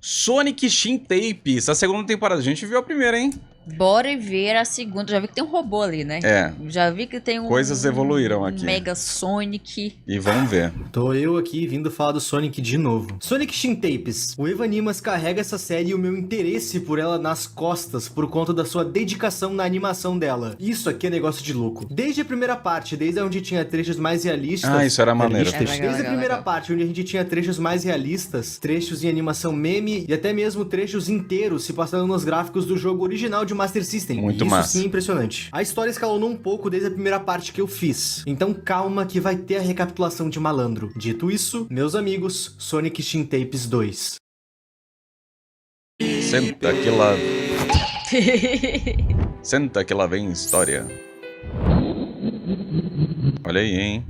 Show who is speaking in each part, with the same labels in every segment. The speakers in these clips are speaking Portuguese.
Speaker 1: Sonic Shin Tapes, a segunda temporada. A gente viu a primeira, hein?
Speaker 2: Bora ver a segunda. Já vi que tem um robô ali, né?
Speaker 1: É.
Speaker 2: Já vi que tem um...
Speaker 1: Coisas evoluíram aqui.
Speaker 2: Mega Sonic.
Speaker 1: E vamos ver.
Speaker 3: Tô eu aqui vindo falar do Sonic de novo. Sonic Shin Tapes. O Eva Animas carrega essa série e o meu interesse por ela nas costas por conta da sua dedicação na animação dela. Isso aqui é negócio de louco. Desde a primeira parte, desde onde tinha trechos mais realistas...
Speaker 1: Ah, isso era maneiro.
Speaker 3: Desde a primeira parte, onde a gente tinha trechos mais realistas, trechos em animação meme e até mesmo trechos inteiros se passando nos gráficos do jogo original de Master System.
Speaker 1: Muito
Speaker 3: isso
Speaker 1: massa.
Speaker 3: sim é impressionante. A história escalonou um pouco desde a primeira parte que eu fiz. Então calma que vai ter a recapitulação de malandro. Dito isso, meus amigos, Sonic Shin Tapes 2.
Speaker 1: Senta que lá... Senta que lá vem história. Olha aí, hein?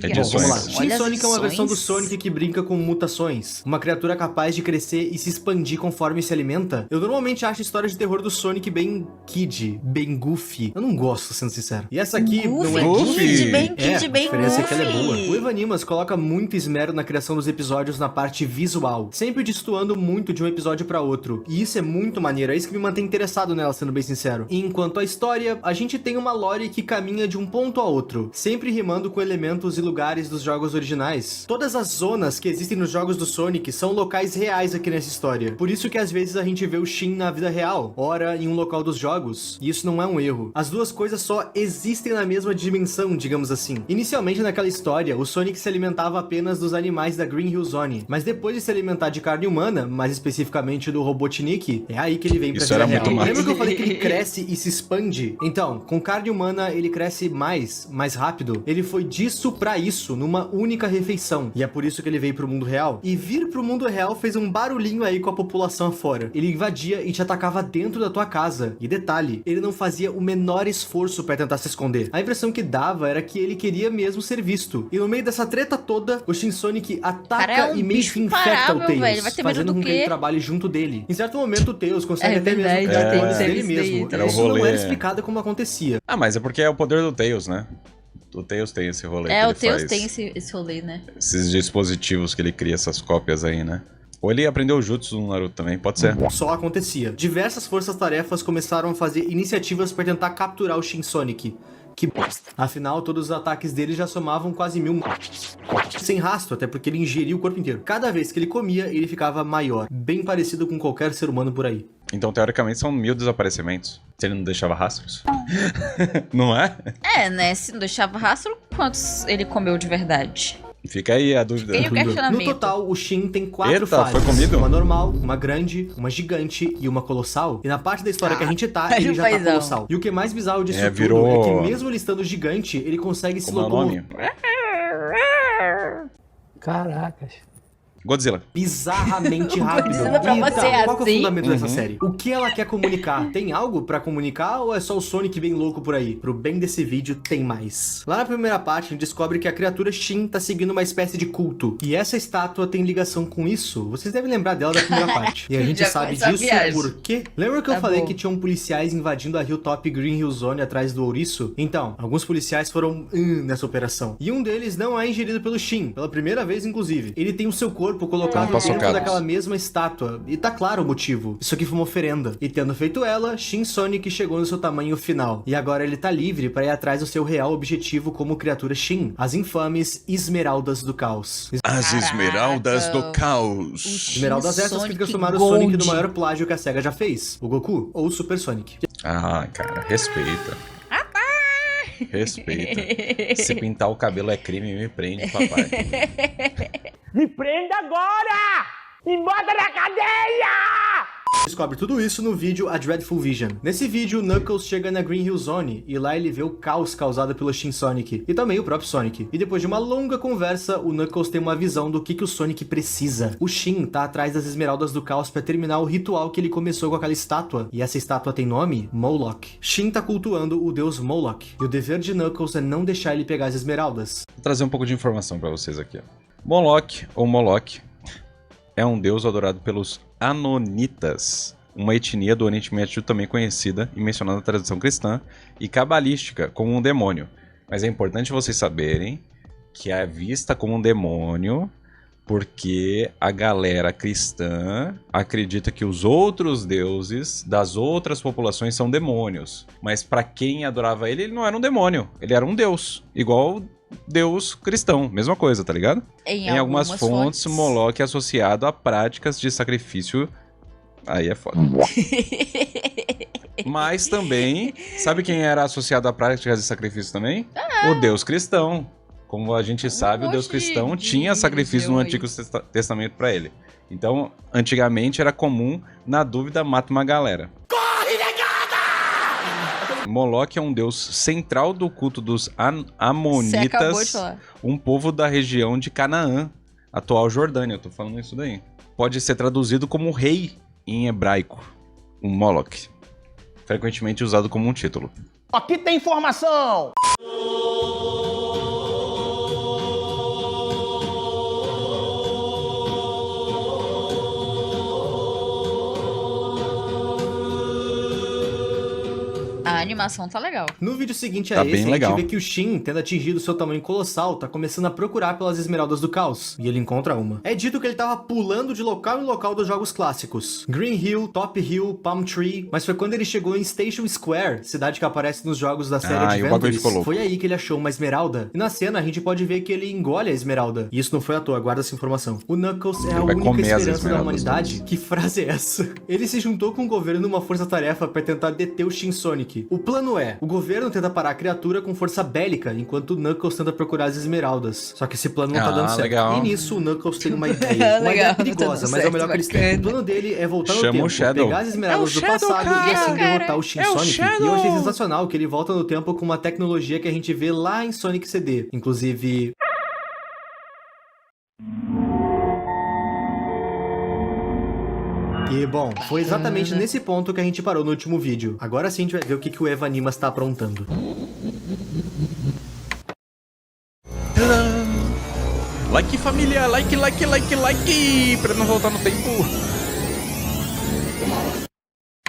Speaker 1: Edições.
Speaker 3: Vamos lá.
Speaker 2: Olha
Speaker 3: Shin
Speaker 2: as
Speaker 3: Sonic é uma versão do
Speaker 2: edições.
Speaker 3: Sonic que brinca com mutações. Uma criatura capaz de crescer e se expandir conforme se alimenta. Eu normalmente acho histórias de terror do Sonic bem kid, bem goofy. Eu não gosto, sendo sincero. E essa aqui não é
Speaker 1: Goofy.
Speaker 2: Kid, bem
Speaker 3: É,
Speaker 2: Kid, bem
Speaker 3: a diferença é que ela é boa.
Speaker 2: goofy.
Speaker 3: O Eva Animas coloca muito esmero na criação dos episódios na parte visual, sempre destoando muito de um episódio pra outro. E isso é muito maneiro, é isso que me mantém interessado nela, sendo bem sincero. E enquanto a história, a gente tem uma lore que caminha de um ponto a outro, sempre rimando com elementos e lugares dos jogos originais. Todas as zonas que existem nos jogos do Sonic são locais reais aqui nessa história. Por isso que às vezes a gente vê o Shin na vida real, ora em um local dos jogos. E isso não é um erro. As duas coisas só existem na mesma dimensão, digamos assim. Inicialmente naquela história, o Sonic se alimentava apenas dos animais da Green Hill Zone, mas depois de se alimentar de carne humana, mais especificamente do Robotnik, é aí que ele vem pra
Speaker 1: Isso
Speaker 3: vida
Speaker 1: era muito
Speaker 3: real.
Speaker 1: massa.
Speaker 3: Lembra que eu falei que ele cresce e se expande? Então, com carne humana ele cresce mais rápido. Ele foi disso pra isso, numa única refeição. E é por isso que ele veio pro mundo real. E vir pro mundo real fez um barulhinho aí com a população afora. Ele invadia e te atacava dentro da tua casa. E detalhe, ele não fazia o menor esforço pra tentar se esconder. A impressão que dava era que ele queria mesmo ser visto. E no meio dessa treta toda, o Shin Sonic ataca
Speaker 2: Cara, é um
Speaker 3: e meio
Speaker 2: bicho
Speaker 3: que infecta o
Speaker 2: imparável,
Speaker 3: Tails,
Speaker 2: velho. Vai ter medo
Speaker 3: fazendo
Speaker 2: do
Speaker 3: com que ele
Speaker 2: quê?
Speaker 3: trabalhe junto dele. Em certo momento, o Tails consegue
Speaker 2: É
Speaker 3: até mesmo
Speaker 2: verdade,
Speaker 3: criar
Speaker 1: tem
Speaker 3: clones
Speaker 2: que
Speaker 3: dele
Speaker 2: ser isso daí.
Speaker 3: mesmo.
Speaker 1: Era o
Speaker 3: Isso não
Speaker 1: rolê.
Speaker 3: era explicado como acontecia.
Speaker 1: Ah, mas é porque é o poder do Tails, né? O Tails tem esse rolê que
Speaker 2: É, o
Speaker 1: ele
Speaker 2: Tails
Speaker 1: faz.
Speaker 2: tem esse rolê, né?
Speaker 1: Esses dispositivos que ele cria, essas cópias aí, né? Ou ele aprendeu jutsu no Naruto também, pode ser.
Speaker 3: Só acontecia. Diversas forças-tarefas começaram a fazer iniciativas para tentar capturar o Shin Sonic. Que bosta. Afinal, todos os ataques dele já somavam quase 1000 mortes. Sem rastro, até porque ele ingeria o corpo inteiro. Cada vez que ele comia, ele ficava maior. Bem parecido com qualquer ser humano por aí.
Speaker 1: Então, teoricamente, são 1000 desaparecimentos. Se ele não deixava rastros. Não é?
Speaker 2: É, né? Se não deixava rastro, quantos ele comeu de verdade?
Speaker 1: Fica aí a dúvida.
Speaker 2: Fica aí o
Speaker 3: No
Speaker 2: questionamento.
Speaker 3: total, o Shin tem 4
Speaker 1: Eita,
Speaker 3: fases.
Speaker 1: foi comido?
Speaker 3: Uma normal, uma grande, uma gigante e uma colossal. E na parte da história que a gente tá, ele já tá
Speaker 2: paizão.
Speaker 3: colossal. E o que é mais bizarro disso tudo
Speaker 1: virou-
Speaker 3: é que mesmo ele estando gigante, ele consegue se
Speaker 1: Como é o
Speaker 3: locomover
Speaker 1: nome?
Speaker 4: Caracas.
Speaker 1: Godzilla.
Speaker 3: bizarramente rápido.
Speaker 2: Godzilla pra
Speaker 3: E
Speaker 2: você
Speaker 3: tá,
Speaker 2: é
Speaker 3: qual que é o
Speaker 2: assim?
Speaker 3: fundamento dessa série? O que ela quer comunicar? Tem algo pra comunicar ou é só o Sonic bem louco por aí? Pro bem desse vídeo, tem mais. Lá na primeira parte, a gente descobre que a criatura Shin tá seguindo uma espécie de culto. E essa estátua tem ligação com isso? Vocês devem lembrar dela da primeira parte. E a gente
Speaker 2: Já
Speaker 3: sabe
Speaker 2: começou a
Speaker 3: disso
Speaker 2: viagem.
Speaker 3: por quê? Lembra que eu
Speaker 2: Tá
Speaker 3: falei
Speaker 2: bom.
Speaker 3: que tinham policiais invadindo a Hilltop Green Hill Zone atrás do ouriço? Então, alguns policiais foram nessa operação. E um deles não é ingerido pelo Shin, pela primeira vez inclusive. Ele tem o seu corpo colocado dentro
Speaker 1: Paçocados.
Speaker 3: daquela mesma estátua. E tá claro o motivo. Isso aqui foi uma oferenda. E tendo feito ela, Shin Sonic chegou no seu tamanho final. E agora ele tá livre pra ir atrás do seu real objetivo como criatura Shin. As infames Esmeraldas do Caos.
Speaker 1: As
Speaker 2: Caraca.
Speaker 1: Esmeraldas do Caos.
Speaker 3: Esmeraldas essas que
Speaker 2: Sonic
Speaker 3: transformaram o
Speaker 2: Gold.
Speaker 3: Sonic no maior plágio que a SEGA já fez. O Goku ou o Super Sonic.
Speaker 1: Ah, cara, respeita. Respeita. Se pintar o cabelo é crime, me prende, papai.
Speaker 4: Me prenda agora! Me bota na cadeia!
Speaker 3: Descobre tudo isso no vídeo A Dreadful Vision. Nesse vídeo, Knuckles chega na Green Hill Zone e lá ele vê o caos causado pelo Shin Sonic e também o próprio Sonic. E depois de uma longa conversa, o Knuckles tem uma visão do que o Sonic precisa. O Shin tá atrás das Esmeraldas do Caos pra terminar o ritual que ele começou com aquela estátua. E essa estátua tem nome? Moloch. Shin tá cultuando o deus Moloch. E o dever de Knuckles é não deixar ele pegar as Esmeraldas.
Speaker 1: Vou trazer um pouco de informação pra vocês aqui. Ó. Moloch, ou Moloch, é um deus adorado pelos Anonitas, uma etnia do Oriente Médio também conhecida e mencionada na tradição cristã e cabalística como um demônio. Mas é importante vocês saberem que é vista como um demônio Porque a galera cristã acredita que os outros deuses das outras populações são demônios. Mas pra quem adorava ele, ele não era um demônio. Ele era um deus. Igual deus cristão. Mesma coisa, tá ligado? Em algumas fontes, Moloch é associado a práticas de sacrifício. Aí é foda. Mas também, sabe quem era associado a práticas de sacrifício também? O deus cristão. Como a gente sabe, o Deus cristão tinha sacrifício no Antigo Testamento pra ele. Então, antigamente era comum, na dúvida, mata uma galera. Corre, negada! Moloch é um deus central do culto dos Amonitas, um povo da região de Canaã, atual Jordânia. Eu tô falando isso daí. Pode ser traduzido como rei em hebraico, um Moloch. Frequentemente usado como um título.
Speaker 4: Aqui tem informação!
Speaker 2: A animação tá legal.
Speaker 3: No vídeo seguinte a
Speaker 1: Tá
Speaker 3: esse,
Speaker 1: bem
Speaker 3: a gente
Speaker 1: legal.
Speaker 3: vê que o Shin, tendo atingido seu tamanho colossal, tá começando a procurar pelas esmeraldas do caos. E ele encontra uma. É dito que ele tava pulando de local em local dos jogos clássicos. Green Hill, Top Hill, Palm Tree. Mas foi quando ele chegou em Station Square, cidade que aparece nos jogos da série
Speaker 1: e o bagulho ficou
Speaker 3: Adventures.
Speaker 1: louco.
Speaker 3: Foi aí que ele achou uma esmeralda. E na cena a gente pode ver que ele engole a esmeralda. E isso não foi à toa, guarda essa informação. O Knuckles é a
Speaker 1: vai
Speaker 3: única
Speaker 1: comer as
Speaker 3: esperança da
Speaker 1: esmeraldas
Speaker 3: humanidade.
Speaker 1: todas.
Speaker 3: Que frase é essa? Ele se juntou com o governo numa força-tarefa pra tentar deter o Shin Sonic. O plano é, o governo tenta parar a criatura com força bélica, enquanto o Knuckles tenta procurar as esmeraldas. Só que esse plano não tá dando certo.
Speaker 1: Legal.
Speaker 3: E nisso o Knuckles tem uma ideia. Uma ideia perigosa, mas é o melhor que eles têm. O plano dele é voltar no
Speaker 1: Chama
Speaker 3: tempo,
Speaker 1: o Shadow.
Speaker 3: pegar as esmeraldas do
Speaker 2: Shadow,
Speaker 3: passado e assim
Speaker 2: cara.
Speaker 3: derrotar o Shin
Speaker 1: É o
Speaker 3: Sonic.
Speaker 1: Shadow.
Speaker 3: E eu achei sensacional que ele volta no tempo com uma tecnologia que a gente vê lá em Sonic CD. Inclusive... E, bom, foi exatamente nesse ponto que a gente parou no último vídeo. Agora sim a gente vai ver o que o Eva Animas tá aprontando.
Speaker 1: Like, família! Like! Pra não voltar no tempo.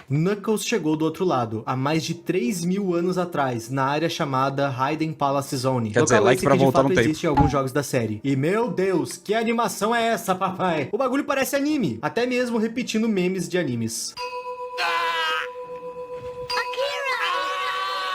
Speaker 3: Knuckles chegou do outro lado, há mais de 3.000 anos atrás, na área chamada Hidden Palace Zone.
Speaker 1: Quer dizer, like
Speaker 3: esse
Speaker 1: pra
Speaker 3: que de
Speaker 1: voltar
Speaker 3: fato
Speaker 1: no tempo.
Speaker 3: existe em alguns jogos da série. E meu Deus, que animação é essa, papai? O bagulho parece anime, até mesmo repetindo memes de animes.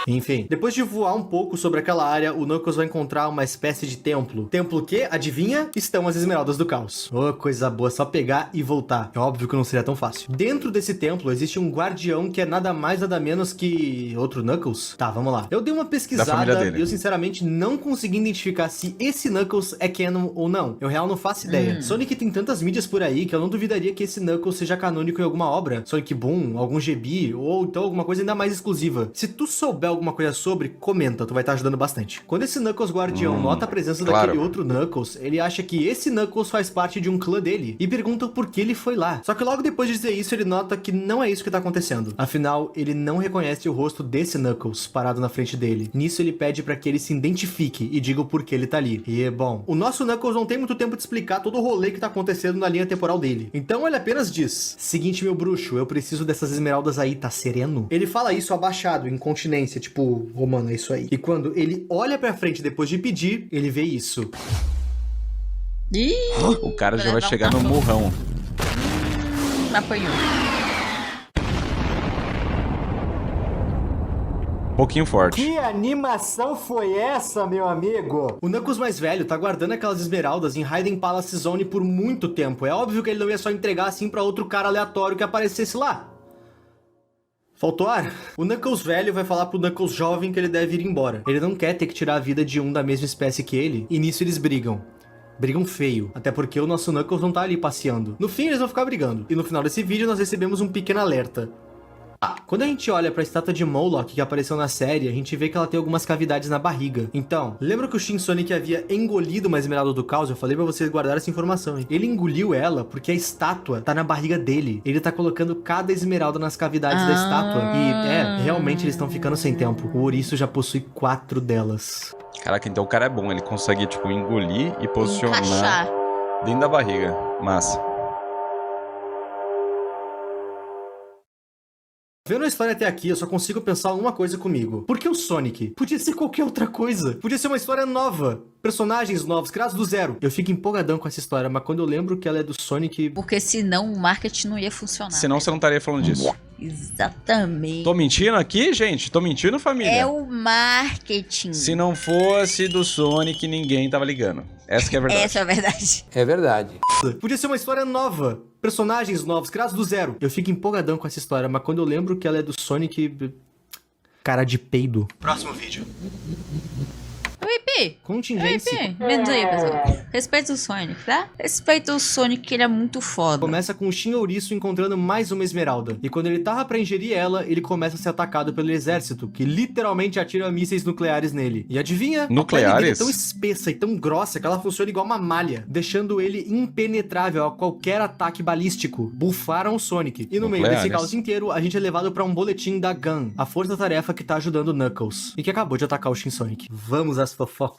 Speaker 3: Enfim, depois de voar um pouco sobre aquela área, o Knuckles vai encontrar uma espécie de templo. Templo que, adivinha? Estão as esmeraldas do caos. Oh, coisa boa, só pegar e voltar. É óbvio que não seria tão fácil. Dentro desse templo existe um guardião que é nada mais nada menos que... outro Knuckles? Tá, vamos lá. Eu dei uma
Speaker 1: Da família
Speaker 3: pesquisada
Speaker 1: dele.
Speaker 3: e eu sinceramente não consegui identificar se esse Knuckles é canon ou não. Eu real não faço ideia. Sonic tem tantas mídias por aí que eu não duvidaria que esse Knuckles seja canônico em alguma obra. Sonic Boom, algum GB, ou então alguma coisa ainda mais exclusiva. Se tu souber alguma coisa sobre, comenta, tu vai estar ajudando bastante. Quando esse Knuckles guardião nota a presença
Speaker 1: claro.
Speaker 3: daquele outro Knuckles, ele acha que esse Knuckles faz parte de um clã dele e pergunta por que ele foi lá. Só que logo depois de dizer isso, ele nota que não é isso que tá acontecendo. Afinal, ele não reconhece o rosto desse Knuckles parado na frente dele. Nisso ele pede pra que ele se identifique e diga o porquê ele tá ali. E, bom, o nosso Knuckles não tem muito tempo de explicar todo o rolê que tá acontecendo na linha temporal dele. Então ele apenas diz: seguinte, meu bruxo, eu preciso dessas esmeraldas aí, tá sereno? Ele fala isso abaixado, em continência, tipo, ô mano, é isso aí. E quando ele olha pra frente depois de pedir, ele vê isso.
Speaker 2: Ih,
Speaker 1: O cara já vai
Speaker 2: Vai dar um
Speaker 1: chegar no
Speaker 2: tapa.
Speaker 1: murrão.
Speaker 2: apanhou.
Speaker 1: Um pouquinho forte.
Speaker 3: Que animação foi essa, meu amigo? O Knuckles mais velho tá guardando aquelas esmeraldas em Hidden Palace Zone por muito tempo. É óbvio que ele não ia só entregar assim pra outro cara aleatório que aparecesse lá. Faltou ar? O Knuckles velho vai falar pro Knuckles jovem que ele deve ir embora. Ele não quer ter que tirar a vida de um da mesma espécie que ele, e nisso eles brigam. Brigam feio, até porque o nosso Knuckles não tá ali passeando. No fim, eles vão ficar brigando. E no final desse vídeo, nós recebemos um pequeno alerta. Quando a gente olha pra estátua de Moloch que apareceu na série, a gente vê que ela tem algumas cavidades na barriga. Então, lembra que o Shin Sonic havia engolido uma esmeralda do caos? Eu falei pra vocês guardarem essa informação, hein? Ele engoliu ela porque a estátua tá na barriga dele. Ele tá colocando cada esmeralda nas cavidades da estátua. E, realmente eles estão ficando sem tempo. O ouriço já possui 4 delas.
Speaker 1: Caraca, então o cara é bom. Ele consegue, tipo, engolir e posicionar
Speaker 2: Encaixar.
Speaker 1: dentro da barriga. Massa.
Speaker 3: Vendo a história até aqui, eu só consigo pensar uma coisa comigo. Por que o Sonic? Podia ser qualquer outra coisa. Podia ser uma história nova. Personagens novos, criados do zero. Eu fico empolgadão com essa história, mas quando eu lembro que ela é do Sonic...
Speaker 2: Porque senão o marketing não ia funcionar.
Speaker 1: Senão você não estaria falando disso.
Speaker 2: Exatamente.
Speaker 1: Tô mentindo aqui, gente? Tô mentindo, família?
Speaker 2: É o marketing.
Speaker 1: Se não fosse do Sonic, ninguém tava ligando. Essa que é a verdade.
Speaker 2: Essa é a verdade.
Speaker 5: É verdade.
Speaker 3: Podia ser uma história nova. Personagens novos, criados do zero. Eu fico empolgadão com essa história, mas quando eu lembro que ela é do Sonic... Cara de peido. Próximo vídeo.
Speaker 2: Oi,
Speaker 3: Contingência.
Speaker 2: menos aí, pessoal. Respeita o Sonic, tá? Respeita o Sonic, que ele é muito foda.
Speaker 3: Começa com o Shin Ouriço encontrando mais uma esmeralda. E quando ele tava pra ingerir ela, ele começa a ser atacado pelo exército, que literalmente atira mísseis nucleares nele. E adivinha?
Speaker 1: Nucleares?
Speaker 3: A pele dele é tão espessa e tão grossa que ela funciona igual uma malha, deixando ele impenetrável a qualquer ataque balístico. Bufaram o Sonic. E no meio desse caos inteiro, a gente é levado pra um boletim da GUN, a força-tarefa que tá ajudando o Knuckles, e que acabou de atacar o Shin Sonic. Vamos às fofocas.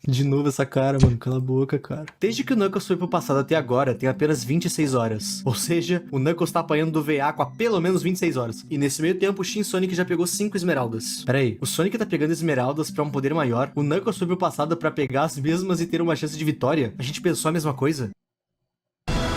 Speaker 3: De novo essa cara, mano. Cala a boca, cara. Desde que o Knuckles foi pro passado até agora, tem apenas 26 horas. Ou seja, o Knuckles tá apanhando do VA com há pelo menos 26 horas. E nesse meio tempo, o Shin Sonic já pegou 5 esmeraldas. Pera aí, o Sonic tá pegando esmeraldas pra um poder maior. O Knuckles foi pro passado pra pegar as mesmas e ter uma chance de vitória. A gente pensou a mesma coisa?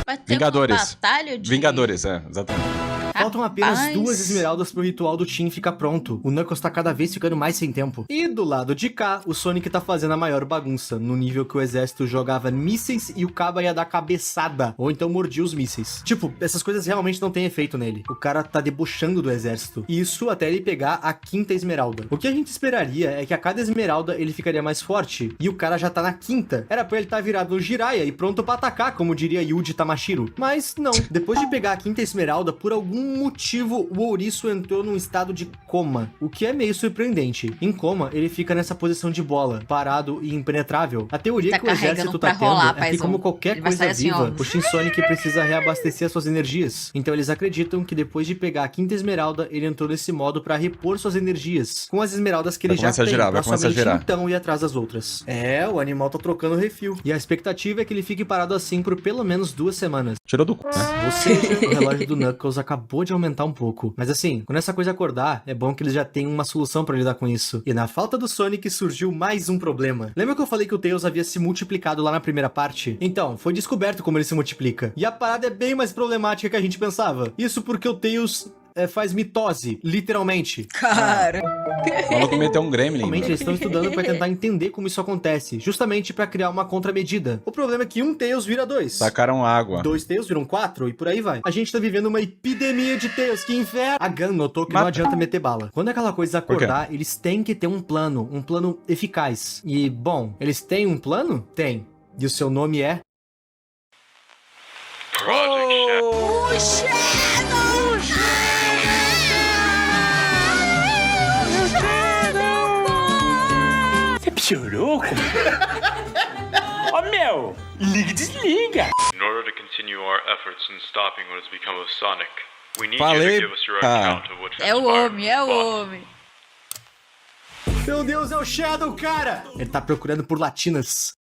Speaker 2: Vai ter
Speaker 1: Vingadores.
Speaker 2: uma batalha de...
Speaker 1: Vingadores, exatamente.
Speaker 3: Faltam apenas 2 esmeraldas pro ritual do Tim ficar pronto. O Knuckles tá cada vez ficando mais sem tempo. E do lado de cá, o Sonic tá fazendo a maior bagunça, no nível que o exército jogava mísseis e o Kaba ia dar cabeçada, ou então mordia os mísseis. Tipo, essas coisas realmente não têm efeito nele. O cara tá debochando do exército. Isso até ele pegar a 5ª esmeralda. O que a gente esperaria é que a cada esmeralda ele ficaria mais forte, e o cara já tá na 5ª. Era pra ele tá virado no Jiraiya e pronto pra atacar, como diria Yuji Tamashiro. Mas não. Depois de pegar a 5ª esmeralda, por algum motivo, o ouriço entrou num estado de coma, o que é meio surpreendente. Em coma, ele fica nessa posição de bola, parado e impenetrável. A teoria
Speaker 2: Tá
Speaker 3: que o exército tá
Speaker 2: rolar,
Speaker 3: tendo é que, como qualquer coisa viva, o Shin Sonic precisa reabastecer suas energias. Então eles acreditam que depois de pegar a 5ª esmeralda, ele entrou nesse modo pra repor suas energias, com as esmeraldas que ele já tem, pra somente então ir atrás das outras. É, o animal tá trocando refil. E a expectativa é que ele fique parado assim por pelo menos 2 semanas.
Speaker 1: Tirou do cu, né?
Speaker 3: Ou seja, o relógio do Knuckles acabou de aumentar um pouco. Mas assim, quando essa coisa acordar, é bom que eles já tenham uma solução pra lidar com isso. E na falta do Sonic surgiu mais um problema. Lembra que eu falei que o Tails havia se multiplicado lá na primeira parte? Então, foi descoberto como ele se multiplica. E a parada é bem mais problemática que a gente pensava. Isso porque o Tails faz mitose, literalmente.
Speaker 2: Cara.
Speaker 1: O maluco meteu um gremlin.
Speaker 3: Realmente, eles estão estudando pra tentar entender como isso acontece, justamente pra criar uma contramedida. O problema é que um Tails vira 2.
Speaker 1: Tacaram água.
Speaker 3: 2 Tails viram 4 e por aí vai. A gente tá vivendo uma epidemia de Tails, que inferno! A Gun notou que não adianta meter bala. Quando aquela coisa acordar, eles têm que ter um plano eficaz. E, bom, eles têm um plano? Tem. E o seu nome é...
Speaker 4: Chorou? Ó, meu! Liga e desliga!
Speaker 6: In order to continue our efforts in stopping what has become of Sonic, we need you
Speaker 1: Falei,
Speaker 6: to give us your account of what
Speaker 2: É o
Speaker 6: transpired
Speaker 2: homem, é o
Speaker 6: with
Speaker 2: homem.
Speaker 3: Meu Deus, é o Shadow, cara! Ele tá procurando por latinas.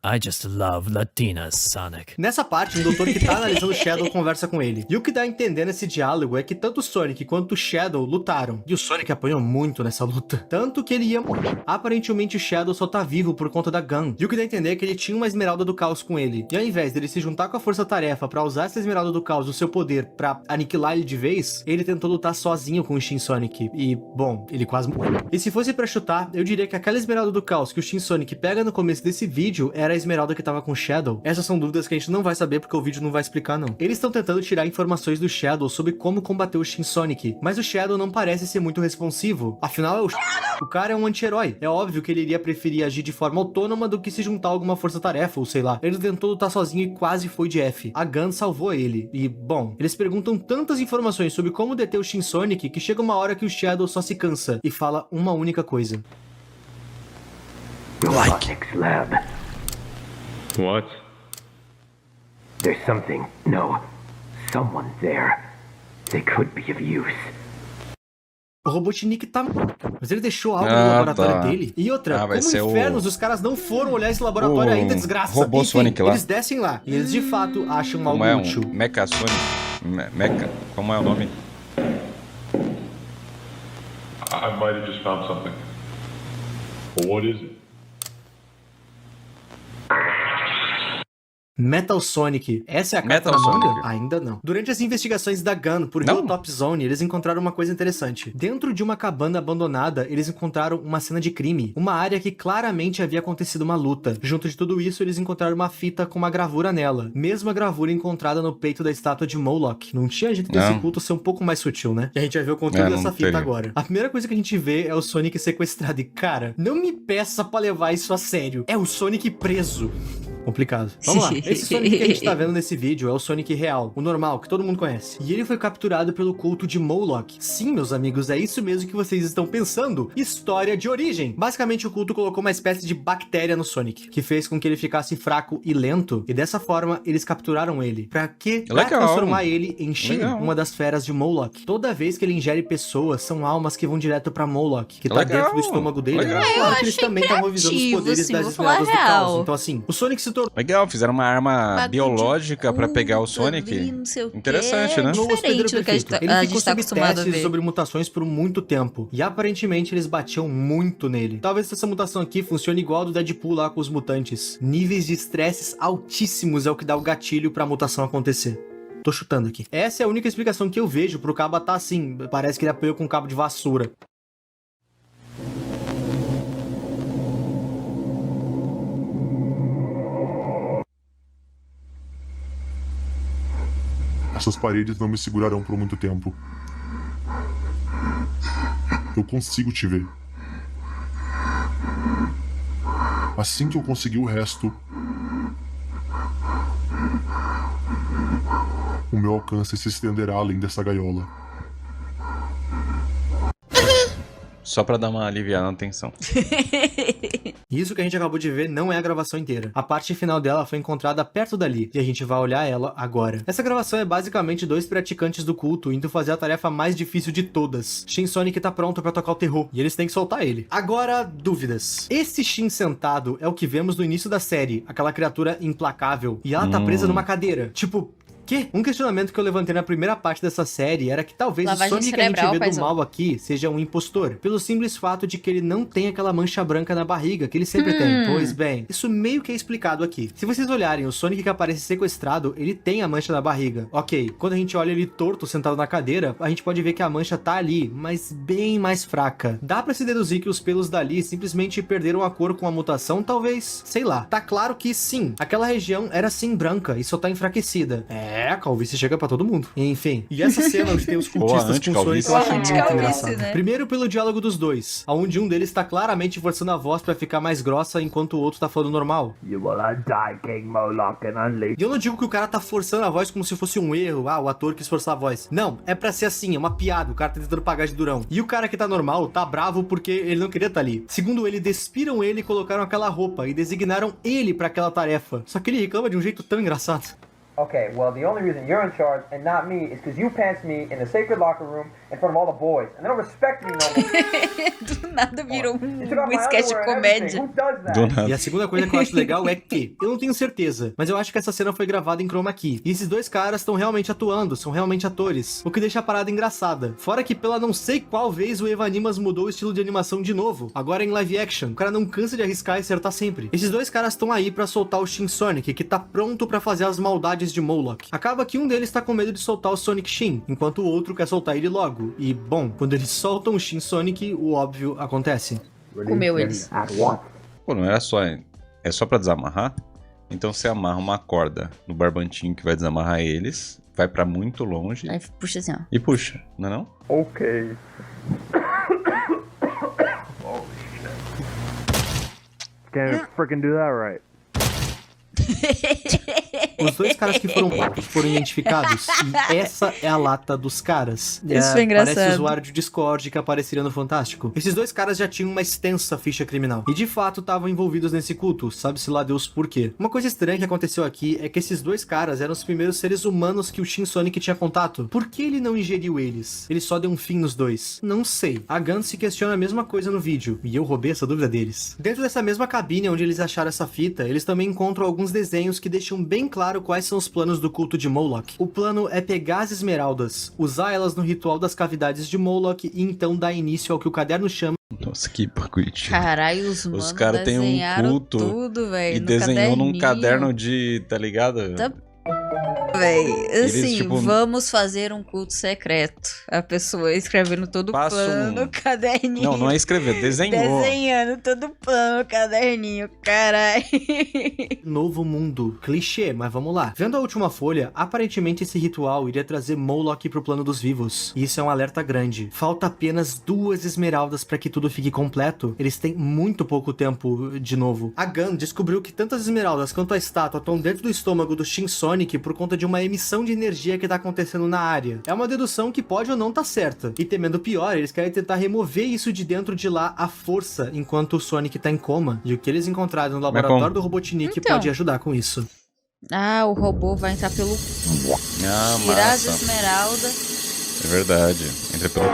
Speaker 7: I just love Latinas, Sonic.
Speaker 3: Nessa parte, um doutor que tá analisando o Shadow conversa com ele. E o que dá a entender nesse diálogo é que tanto o Sonic quanto o Shadow lutaram. E o Sonic apanhou muito nessa luta. Tanto que ele ia morrer. Aparentemente o Shadow só tá vivo por conta da Gun. E o que dá a entender é que ele tinha uma esmeralda do caos com ele. E ao invés dele se juntar com a força-tarefa pra usar essa esmeralda do caos no seu poder pra aniquilar ele de vez, ele tentou lutar sozinho com o Shin Sonic. E, bom, ele quase morreu. E se fosse pra chutar, eu diria que aquela esmeralda do caos que o Shin Sonic pega no começo desse vídeo era a esmeralda que tava com o Shadow. Essas são dúvidas que a gente não vai saber porque o vídeo não vai explicar, não. Eles estão tentando tirar informações do Shadow sobre como combater o Shin Sonic, mas o Shadow não parece ser muito responsivo. Afinal, é o cara é um anti-herói. É óbvio que ele iria preferir agir de forma autônoma do que se juntar a alguma força-tarefa, ou sei lá. Ele tentou lutar sozinho e quase foi de F. A Gun salvou ele. E, bom, eles perguntam tantas informações sobre como deter o Shin Sonic que chega uma hora que o Shadow só se cansa e fala uma única coisa.
Speaker 8: Robotnik's lab.
Speaker 6: What?
Speaker 8: There's something. No. Someone there. They could be of use.
Speaker 3: O Robotnik tá... Mas ele deixou algo no laboratório dele. E outra, como infernos os caras não foram olhar esse laboratório ainda, desgraça.
Speaker 1: Robô
Speaker 3: enfim,
Speaker 1: Sonic lá.
Speaker 3: Eles descem lá. E eles de fato acham algo
Speaker 1: Como é
Speaker 3: útil.
Speaker 1: Mecha Sonic? Mecha... Como é o nome?
Speaker 6: I might have just found something. But what is it?
Speaker 3: Metal Sonic. Essa é a carta
Speaker 1: Metal
Speaker 3: na manga?
Speaker 1: Sonic.
Speaker 3: Ainda não. Durante as investigações da Gun por
Speaker 1: Não?
Speaker 3: Hilltop Zone, eles encontraram uma coisa interessante. Dentro de uma cabana abandonada, eles encontraram uma cena de crime. Uma área que claramente havia acontecido uma luta. Junto de tudo isso, eles encontraram uma fita com uma gravura nela. Mesma gravura encontrada no peito da estátua de Moloch. Não tinha jeito desse
Speaker 1: Não.
Speaker 3: culto ser um pouco mais sutil, né? E a gente vai ver o conteúdo
Speaker 1: não
Speaker 3: dessa fita
Speaker 1: teria.
Speaker 3: agora. A primeira coisa que a gente vê é o Sonic sequestrado. E, cara, não me peça pra levar isso a sério. É o Sonic preso. Complicado. Vamos lá. Esse Sonic que a gente tá vendo nesse vídeo é o Sonic real, o normal, que todo mundo conhece. E ele foi capturado pelo culto de Moloch. Sim, meus amigos, é isso mesmo que vocês estão pensando. História de origem. Basicamente, o culto colocou uma espécie de bactéria no Sonic, que fez com que ele ficasse fraco e lento. E dessa forma, eles capturaram ele. Pra quê? Pra
Speaker 1: Legal.
Speaker 3: transformar ele em Shin,
Speaker 1: Legal.
Speaker 3: uma das feras de Moloch. Toda vez que ele ingere pessoas, são almas que vão direto pra Moloch, que tá
Speaker 1: Legal.
Speaker 3: dentro do estômago dele.
Speaker 1: Legal.
Speaker 3: Claro que eles
Speaker 2: achei
Speaker 3: também estavam visando os
Speaker 2: criativo,
Speaker 3: poderes
Speaker 2: assim,
Speaker 3: das
Speaker 2: vou falar
Speaker 3: esmeraldas do caos.
Speaker 2: real.
Speaker 3: Então, assim, o Sonic se tornou
Speaker 1: Legal, fizeram uma arma
Speaker 2: Bagulho de
Speaker 1: biológica pra pegar o
Speaker 2: culto
Speaker 1: Sonic.
Speaker 2: ali, não sei o quê.
Speaker 1: Interessante, né?
Speaker 3: no hospedeiro
Speaker 2: Diferente do que a gente
Speaker 3: perfeito.
Speaker 2: tá-
Speaker 3: Ele ficou
Speaker 2: tá
Speaker 3: sob
Speaker 2: acostumado a
Speaker 3: testes
Speaker 2: ver.
Speaker 3: sobre mutações por muito tempo. E aparentemente eles batiam muito nele. Talvez essa mutação aqui funcione igual a do Deadpool lá com os mutantes. Níveis de estresses altíssimos é o que dá o gatilho pra mutação acontecer. Tô chutando aqui. Essa é a única explicação que eu vejo pro cabo tá assim. Parece que ele apoiou com um cabo de vassoura.
Speaker 5: Essas paredes não me segurarão por muito tempo. Eu consigo te ver. Assim que eu conseguir o resto, o meu alcance se estenderá além dessa gaiola.
Speaker 1: Só pra dar uma aliviada na tensão.
Speaker 3: Isso que a gente acabou de ver não é a gravação inteira. A parte final dela foi encontrada perto dali, e a gente vai olhar ela agora. Essa gravação é basicamente dois praticantes do culto indo fazer a tarefa mais difícil de todas. Shin Sonic tá pronto pra tocar o terror, e eles têm que soltar ele. Agora, dúvidas. Esse Shin sentado é o que vemos no início da série, aquela criatura implacável, e ela tá presa numa cadeira. Tipo... Que? Um questionamento que eu levantei na primeira parte dessa série era que talvez
Speaker 2: Lavagem
Speaker 3: o Sonic que a gente
Speaker 2: cerebral,
Speaker 3: vê do
Speaker 2: paizão.
Speaker 3: mal aqui seja um impostor, pelo simples fato de que ele não tem aquela mancha branca na barriga que ele sempre tem. Pois bem, isso meio que é explicado aqui. Se vocês olharem, o Sonic que aparece sequestrado, ele tem a mancha na barriga. Ok, quando a gente olha ele torto, sentado na cadeira, a gente pode ver que a mancha tá ali, mas bem mais fraca. Dá pra se deduzir que os pelos dali simplesmente perderam a cor com a mutação, talvez, sei lá. Tá claro que sim, aquela região era sim branca e só tá enfraquecida. A calvície chega pra todo mundo. Enfim, e essa cena onde tem os cultistas com o Sonic eu acho muito
Speaker 2: Anticalvície,
Speaker 3: engraçado.
Speaker 2: né?
Speaker 3: Primeiro pelo diálogo dos dois, onde um deles tá claramente forçando a voz pra ficar mais grossa enquanto o outro tá falando normal.
Speaker 8: You will die, King Moloch, and unleash.
Speaker 3: E eu não digo que o cara tá forçando a voz como se fosse um erro, o ator quis forçar a voz. Não, é pra ser assim, é uma piada, o cara tá tentando pagar de durão. E o cara que tá normal tá bravo porque ele não queria tá ali. Segundo ele, despiram ele e colocaram aquela roupa e designaram ele pra aquela tarefa. Só que ele reclama de um jeito tão engraçado.
Speaker 9: Okay, well, the only reason you're in charge and not me is because you pants me in the sacred locker room in front of all the boys, and they don't respect me no more.
Speaker 2: Do nada virou
Speaker 9: You took off my
Speaker 2: sketch de
Speaker 9: underwear and
Speaker 2: comédia.
Speaker 9: everything. Who does that?
Speaker 1: Do nada.
Speaker 3: E a segunda coisa que eu acho legal é que, eu não tenho certeza, mas eu acho que essa cena foi gravada em chroma key. E esses dois caras estão realmente atuando, são realmente atores, o que deixa a parada engraçada. Fora que pela não sei qual vez o Eva Animas mudou o estilo de animação de novo, agora em live action. O cara não cansa de arriscar e acertar sempre. Esses dois caras estão aí pra soltar o Shin Sonic, que tá pronto pra fazer as maldades de Moloch. Acaba que um deles tá com medo de soltar o Sonic Shin, enquanto o outro quer soltar ele logo. E, bom, quando eles soltam o Shin Sonic, o óbvio acontece.
Speaker 2: Comeu eles.
Speaker 8: At once.
Speaker 1: Pô, não era só... É só pra desamarrar? Então você amarra uma corda no barbantinho que vai desamarrar eles, vai pra muito longe
Speaker 2: Aí puxa assim, ó.
Speaker 1: e puxa, não é não?
Speaker 8: Okay. Can't freaking do that right.
Speaker 3: Os dois caras que foram mortos foram identificados e essa é a lata dos caras.
Speaker 2: Isso foi engraçado.
Speaker 3: Parece o usuário de Discord que apareceria no Fantástico. Esses dois caras já tinham uma extensa ficha criminal e de fato estavam envolvidos nesse culto, sabe-se lá Deus por quê. Uma coisa estranha que aconteceu aqui é que esses dois caras eram os primeiros seres humanos que o Shin Sonic tinha contato. Por que ele não ingeriu eles? Ele só deu um fim nos dois? Não sei. A Gun se questiona a mesma coisa no vídeo e eu roubei essa dúvida deles. Dentro dessa mesma cabine onde eles acharam essa fita, eles também encontram alguns desenhos que deixam bem claro quais são os planos do culto de Moloch. O plano é pegar as esmeraldas, usar elas no ritual das cavidades de Moloch e então dar início ao que o caderno chama.
Speaker 1: Nossa, que bagulho.
Speaker 2: Caralho, os manos
Speaker 1: caras têm um
Speaker 2: desenharam
Speaker 1: culto
Speaker 2: tudo, velho.
Speaker 1: E desenhou num caderno de... Tá ligado?
Speaker 2: Tá... Véi, assim,
Speaker 1: tipo,
Speaker 2: vamos fazer um culto secreto. A pessoa escrevendo todo o plano, caderninho.
Speaker 1: Não é escrever, desenhou.
Speaker 2: Desenhando todo o plano, caderninho, caralho.
Speaker 3: Novo mundo. Clichê, mas vamos lá. Vendo a última folha, aparentemente esse ritual iria trazer Moloch pro plano dos vivos. E isso é um alerta grande. Falta apenas 2 esmeraldas para que tudo fique completo. Eles têm muito pouco tempo de novo. A Gun descobriu que tanto as esmeraldas quanto a estátua estão dentro do estômago do Shin Sonic por conta de uma emissão de energia que tá acontecendo na área. É uma dedução que pode ou não tá certa. E temendo pior, eles querem tentar remover isso de dentro de lá à força, enquanto o Sonic tá em coma. E o que eles encontraram no laboratório do Robotnik pode ajudar com isso.
Speaker 2: Ah, o robô vai entrar pelo... tirar as esmeraldas.
Speaker 1: É verdade. Entra pelo...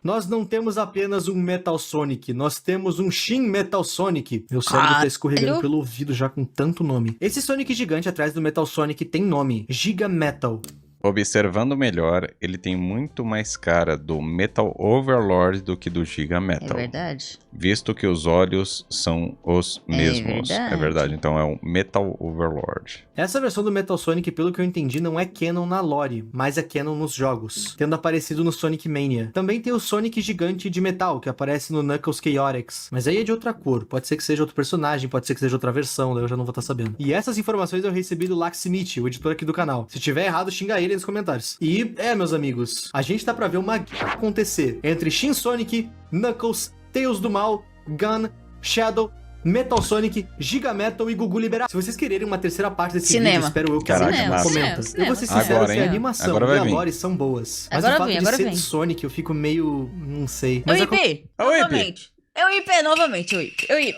Speaker 3: Nós não temos apenas um Metal Sonic, nós temos um Shin Metal Sonic. Meu cérebro tá escorregando pelo ouvido já com tanto nome. Esse Sonic gigante atrás do Metal Sonic tem nome, Giga Metal.
Speaker 1: Observando melhor, ele tem muito mais cara do Metal Overlord do que do Giga Metal.
Speaker 2: É verdade.
Speaker 1: Visto que os olhos são os mesmos. É verdade, então é um Metal Overlord.
Speaker 3: Essa versão do Metal Sonic, pelo que eu entendi, não é canon na lore, mas é canon nos jogos, tendo aparecido no Sonic Mania. Também tem o Sonic gigante de metal, que aparece no Knuckles Chaotix, mas aí é de outra cor, pode ser que seja outro personagem, pode ser que seja outra versão, daí eu já não vou estar sabendo. E essas informações eu recebi do Laxmith, o editor aqui do canal. Se tiver errado, xinga ele nos comentários. E, meus amigos, a gente tá pra ver uma guerra acontecer entre Shin Sonic, Knuckles, Tails do Mal, Gun, Shadow, Metal Sonic, Giga Metal e Gugu Liberado. Se vocês quererem uma terceira parte desse vídeo, espero eu que
Speaker 1: Caraca,
Speaker 3: comenta. Eu vou ser sincero, se a animação e a lore são boas. Mas o fato de ser de Sonic, eu fico meio... não sei.
Speaker 2: Mas Eu IP novamente, eu IP.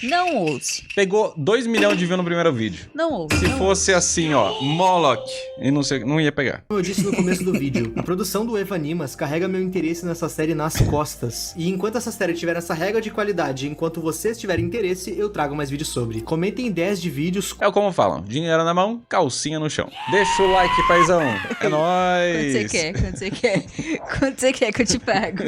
Speaker 2: Não ouça.
Speaker 1: Pegou 2 milhões de views no primeiro vídeo.
Speaker 2: Não ouça.
Speaker 1: Se fosse assim, ó, Moloch, e não ia pegar.
Speaker 3: Como eu disse no começo do vídeo, a produção do Evanimas carrega meu interesse nessa série nas costas. E enquanto essa série tiver essa regra de qualidade, enquanto vocês tiverem interesse, eu trago mais vídeos sobre. Comentem ideias de vídeos.
Speaker 1: É como falam, dinheiro na mão, calcinha no chão. Deixa o like, paizão. É nóis.
Speaker 2: Quanto você quer que eu te pago?